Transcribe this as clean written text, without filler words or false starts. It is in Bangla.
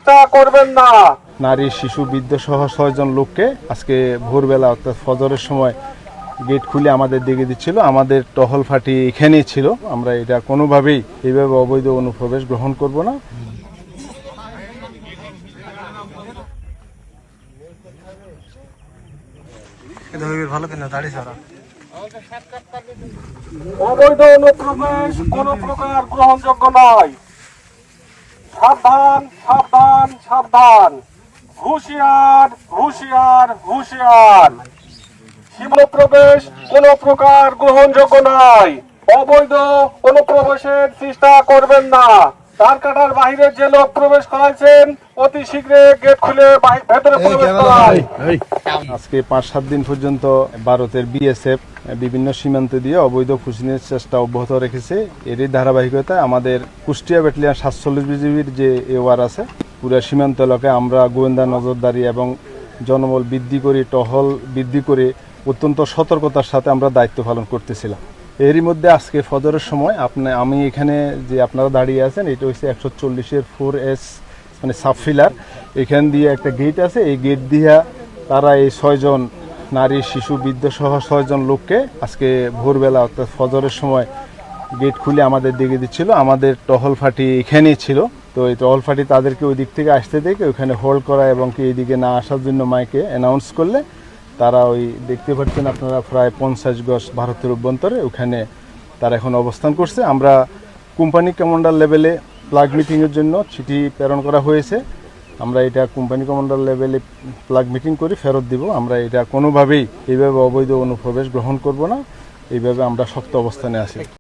চেষ্টা করবেন না। নারী, শিশু, বৃদ্ধ সহ 6 জন লোককে আজকে ভোরবেলা অর্থাৎ ফজরের সময় গেট খুলে আমাদের দিকে দিচ্ছিল। আমাদের টহল ফাঁটি এখানেই ছিল। আমরা এটা কোনোভাবেই এইভাবে অবৈধ অনুপ্রবেশ গ্রহণ করব না। অবৈধ অনুপ্রবেশ কোনো প্রকার গ্রহণযোগ্য নয়। সাবধান, সাবধান, সাবধান। হুঁশিয়ার, হুঁশিয়ার, হুঁশিয়ার। সীমান্ত প্রবেশ কোনো প্রকার গ্রহণযোগ্য নয়। অবৈধ অনুপ্রবেশের চেষ্টা করবেন না। ধান কাটার বাইরে যে লোক প্রবেশ করাইছেন অতি শীঘ্রই গেট খুলে ভেতরে প্রবেশ করায়। আজকে 5-7 দিন পর্যন্ত ভারতের বিএসএফ বিভিন্ন সীমান্ত দিয়ে অবৈধ খুঁজনের চেষ্টা অব্যাহত রেখেছে। এরই ধারাবাহিকতায় আমাদের কুষ্টিয়া ব্যাটালিয়ন 47 বিজিবির যে এওয়ার আছে, পুরো সীমান্ত এলাকায় আমরা গোয়েন্দা নজরদারি এবং জনবল বৃদ্ধি করে, টহল বৃদ্ধি করে অত্যন্ত সতর্কতার সাথে আমরা দায়িত্ব পালন করতেছিলাম। এরই মধ্যে আজকে ফজরের সময় আমি এখানে যে আপনারা দাঁড়িয়ে আছেন, এটা হচ্ছে 140-এর 4S মানে সাবফিলার। এখান দিয়ে একটা গেট আছে, এই গেট দিয়ে তারা এই 6 জন নারী, শিশু, বৃদ্ধ সহ 6 জন লোককে আজকে ভোরবেলা অর্থাৎ ফজরের সময় গেট খুলে আমাদের দিকে দিচ্ছিল। আমাদের টহল ফাঁটি এখানেই ছিল। তো এই টহল ফাঁটি তাদেরকে ওই দিক থেকে আসতে দেখে ওখানে হোল্ড করা এবং কি এইদিকে না আসার জন্য মাইকে অ্যানাউন্স করলে তারা ওই দেখতে পাচ্ছেন আপনারা প্রায় 50 গজ ভারতের অভ্যন্তরে ওখানে তারা এখন অবস্থান করছে। আমরা কোম্পানি কমান্ডার লেভেলে প্লাগ মিটিংয়ের জন্য চিঠি প্রেরণ করা হয়েছে। আমরা এটা কোম্পানি কমান্ডার লেভেলে প্লাগ মিটিং করে ফেরত দিব। আমরা এটা কোনোভাবেই এইভাবে অবৈধ অনুপ্রবেশ গ্রহণ করব না। এইভাবে আমরা শক্ত অবস্থানে আছি।